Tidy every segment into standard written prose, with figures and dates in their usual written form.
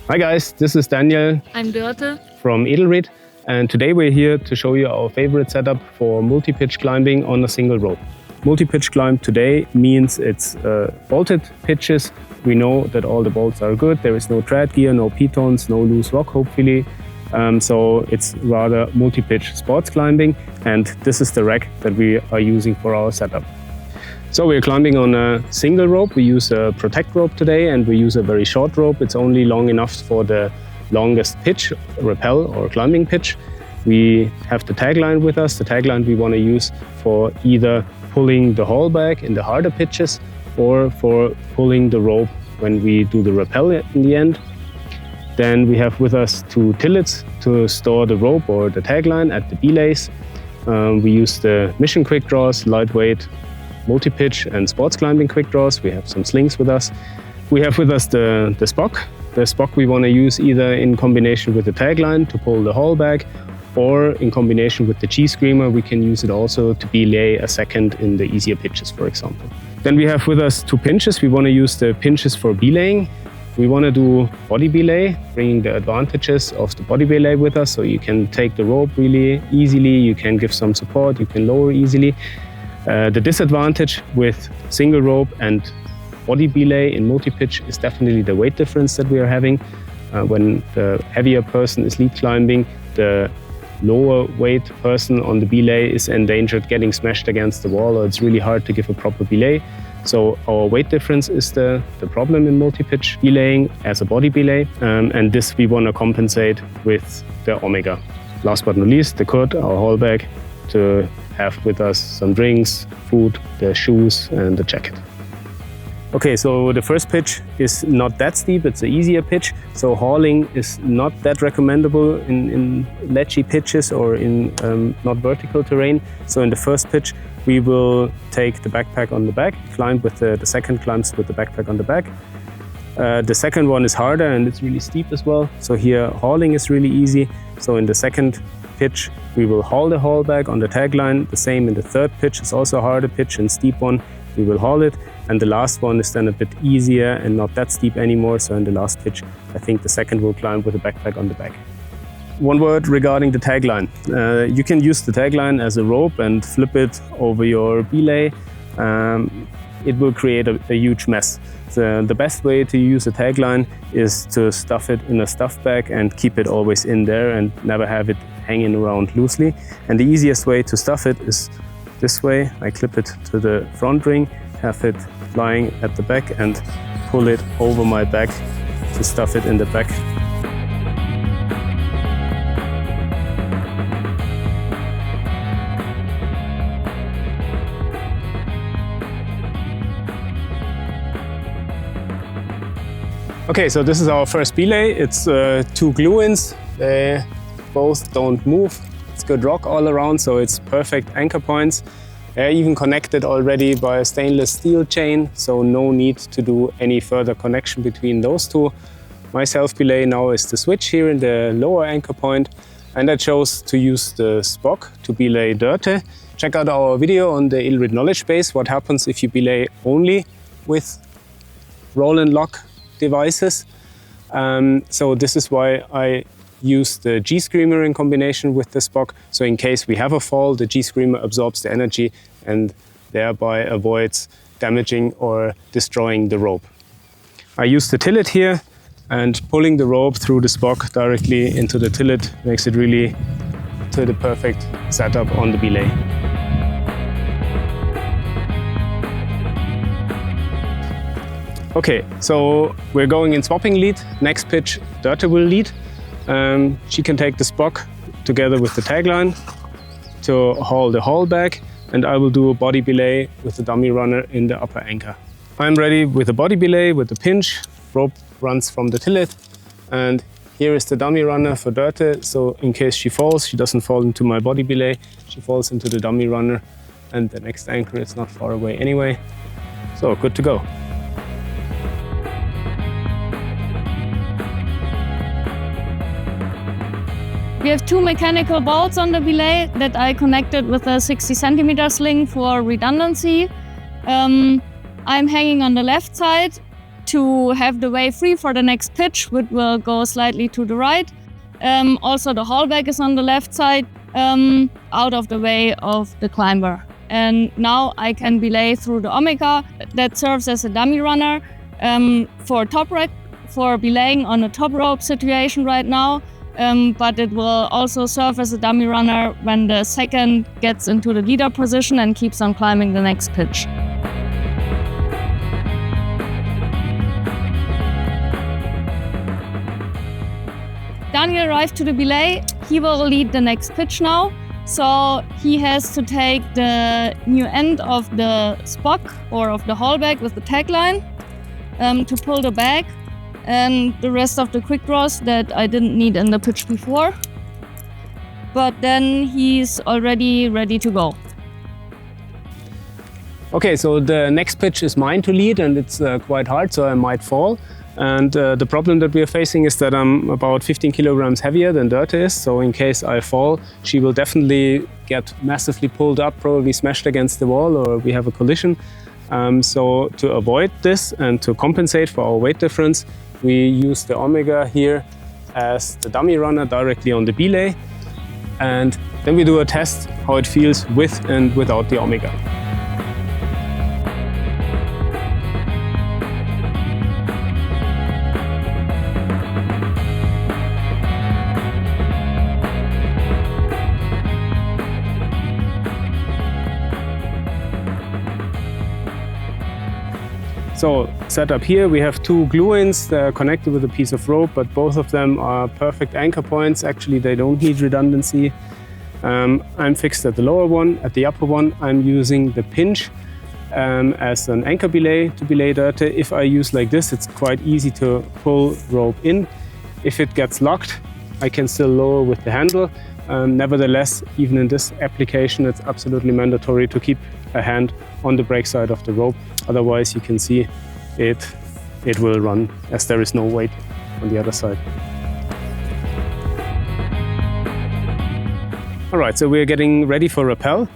Hi guys, this is Daniel. I'm Dörte From EDELRID, and today we're here to show you our favorite setup for multi-pitch climbing on a single rope. Multi-pitch climb today means it's bolted pitches. We know that all the bolts are good. There is no tread gear, no pitons, no loose rock hopefully. So it's rather multi-pitch sports climbing, and this is the rack that we are using for our setup. So we're climbing on a single rope. We use a protect rope today, and we use a very short rope. It's only long enough for the longest pitch, rappel or climbing pitch. We have the tagline with us. The tagline we want to use for either pulling the HAULBAG in the harder pitches or for pulling the rope when we do the rappel in the end. Then we have with us two tillits to store the rope or the tagline at the belays. We use the Mission quick draws, lightweight multi-pitch and sports climbing quick draws. We have some slings with us. We have with us the SPOC. The SPOC we want to use either in combination with the tagline to pull the HAULBAG, or in combination with the G-screamer. We can use it also to belay a second in the easier pitches, for example. Then we have with us two pinches. We want to use the pinches for belaying. We want to do body belay, bringing the advantages of the body belay with us. So you can take the rope really easily, you can give some support, you can lower easily. The disadvantage with single rope and body belay in multi-pitch is definitely the weight difference that we are having. When the heavier person is lead climbing, the lower weight person on the belay is endangered getting smashed against the wall, or it's really hard to give a proper belay. So our weight difference is the problem in multi-pitch belaying as a body belay, and this we want to compensate with the OHMEGA. Last but not least, the Kurt, our HAULBAG, to have with us some drinks, food, the shoes and the jacket. Okay, so the first pitch is not that steep, it's an easier pitch. So hauling is not that recommendable in ledgy pitches or in not vertical terrain. So in the first pitch, we will take the backpack on the back, climb with the second climbs with the backpack on the back. The second one is harder and it's really steep as well. So here hauling is really easy. So in the second pitch, we will haul the HAULBAG on the tagline. The same in the third pitch, it's also a harder pitch and steep one. We will haul it. And the last one is then a bit easier and not that steep anymore. So in the last pitch, I think the second will climb with a backpack on the back. One word regarding the tagline. You can use the tagline as a rope and flip it over your belay. It will create a huge mess. The best way to use a tagline is to stuff it in a stuff bag and keep it always in there and never have it hanging around loosely. And the easiest way to stuff it is this way. I clip it to the front ring, have it lying at the back and pull it over my back to stuff it in the back. Okay, so this is our first belay. It's two glue-ins. They both don't move. It's good rock all around, so it's perfect anchor points. They're even connected already by a stainless steel chain, so no need to do any further connection between those two. My self-belay now is the switch here in the lower anchor point, and I chose to use the SPOC to belay Dörte. Check out our video on the EDELRID knowledge base, what happens if you belay only with roll and lock devices. So this is why I use the G-screamer in combination with the SPOC. So in case we have a fall, the G-screamer absorbs the energy and thereby avoids damaging or destroying the rope. I use the TILLIT here, and pulling the rope through the SPOC directly into the TILLIT makes it really to the perfect setup on the belay. Okay, so we're going in swapping lead. Next pitch, Dörte will lead. She can take the SPOC together with the tagline to haul the HAULBAG, and I will do a body belay with the dummy runner in the upper anchor. I'm ready with a body belay with the pinch. Rope runs from the TILLIT, and here is the dummy runner for Dörte. So in case she falls, she doesn't fall into my body belay. She falls into the dummy runner, and the next anchor is not far away anyway. So good to go. We have two mechanical bolts on the belay that I connected with a 60 centimeter sling for redundancy. I'm hanging on the left side to have the way free for the next pitch, which will go slightly to the right. Also the HAULBAG is on the left side, out of the way of the climber. And now I can belay through the OHMEGA that serves as a dummy runner for belaying on a top rope situation right now. But it will also serve as a dummy runner when the second gets into the leader position and keeps on climbing the next pitch. Daniel arrived to the belay. He will lead the next pitch now. So he has to take the new end of the SPOC or of the HAULBAG with the TAGLINE to pull the bag, and the rest of the quick draws that I didn't need in the pitch before. But then he's already ready to go. Okay, so the next pitch is mine to lead, and it's quite hard, so I might fall. And the problem that we are facing is that I'm about 15 kilograms heavier than Dörte is, so in case I fall, she will definitely get massively pulled up, probably smashed against the wall, or we have a collision. So to avoid this and to compensate for our weight difference, we use the OHMEGA here as the dummy runner directly on the belay. And then we do a test how it feels with and without the OHMEGA. So set up here, we have two glue-ins that are connected with a piece of rope, but both of them are perfect anchor points. Actually, they don't need redundancy. I'm fixed at the lower one. At the upper one, I'm using the pinch as an anchor belay to belay Dörte. If I use like this, it's quite easy to pull rope in. If it gets locked, I can still lower with the handle. Nevertheless, even in this application, it's absolutely mandatory to keep a hand on the brake side of the rope. Otherwise, you can see it will run as there is no weight on the other side. All right, so we're getting ready for rappel.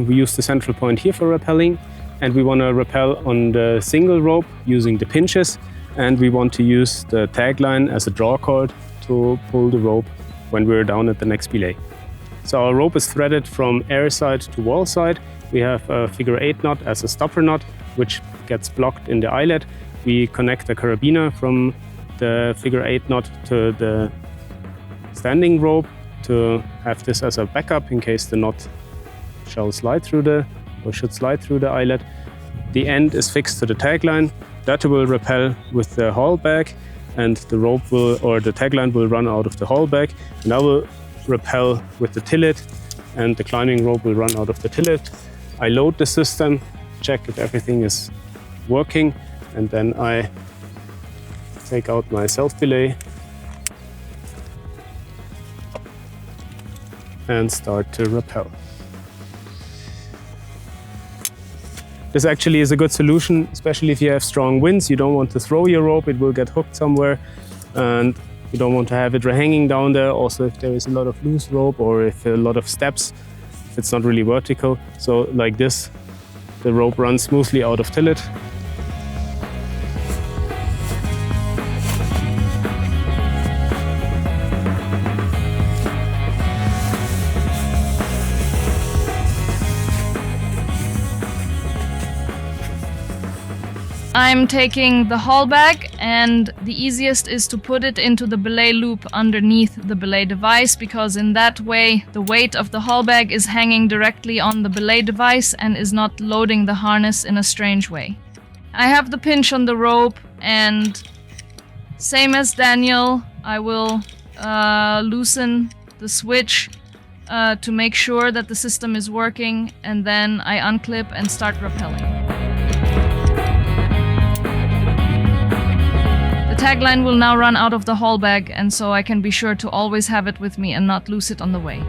We use the central point here for rappelling, and we want to rappel on the single rope using the pinches, and we want to use the tagline as a draw cord to pull the rope when we're down at the next belay. So our rope is threaded from air side to wall side. We have a figure 8 knot as a stopper knot, which gets blocked in the eyelet. We connect the carabiner from the figure 8 knot to the standing rope to have this as a backup in case the knot should slide through the eyelet. The end is fixed to the tagline. That will rappel with the HAULBAG, and the rope will, or the tagline will run out of the HAULBAG, and I will rappel with the TILLIT, and the climbing rope will run out of the TILLIT. I load the system, check if everything is working, and then I take out my self-belay and start to rappel. This actually is a good solution, especially if you have strong winds. You don't want to throw your rope, it will get hooked somewhere, and you don't want to have it hanging down there. Also, if there is a lot of loose rope or if a lot of steps, if it's not really vertical. So like this, the rope runs smoothly out of TILLIT. I'm taking the HAULBAG, and the easiest is to put it into the belay loop underneath the belay device, because in that way the weight of the HAULBAG is hanging directly on the belay device and is not loading the harness in a strange way. I have the pinch on the rope, and same as Daniel, I will loosen the switch to make sure that the system is working, and then I unclip and start rappelling. The tagline will now run out of the HAULBAG, and so I can be sure to always have it with me and not lose it on the way.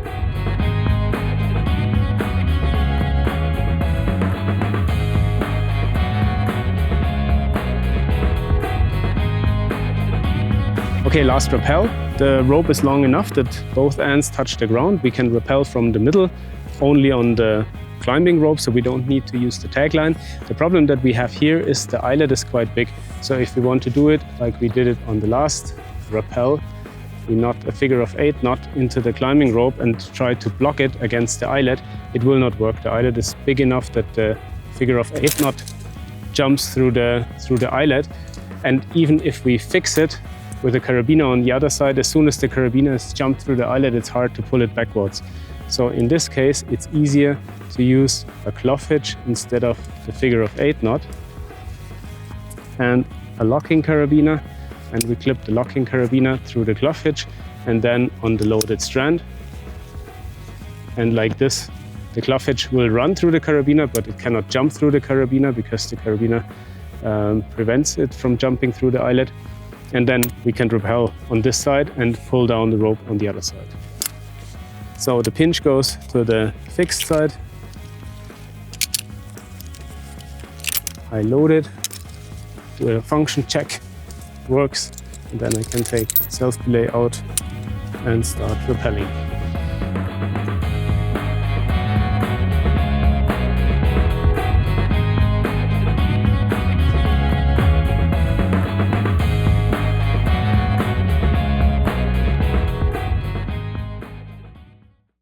Okay, last rappel. The rope is long enough that both ends touch the ground. We can rappel from the middle only on the climbing rope, so we don't need to use the tagline. The problem that we have here is the eyelet is quite big. So if we want to do it like we did it on the last rappel, we knot a figure of 8 knot into the climbing rope and try to block it against the eyelet, it will not work. The eyelet is big enough that the figure of 8 knot jumps through the eyelet. And even if we fix it with a carabiner on the other side, as soon as the carabiner has jumped through the eyelet, it's hard to pull it backwards. So in this case, it's easier to use a cloth hitch instead of the figure of 8 knot and a locking carabiner. And we clip the locking carabiner through the cloth hitch and then on the loaded strand. And like this, the cloth hitch will run through the carabiner, but it cannot jump through the carabiner because the carabiner prevents it from jumping through the eyelet. And then we can rappel on this side and pull down the rope on the other side. So the pinch goes to the fixed side. I load it, do a function check. Works, and then I can take self-belay out and start rappelling.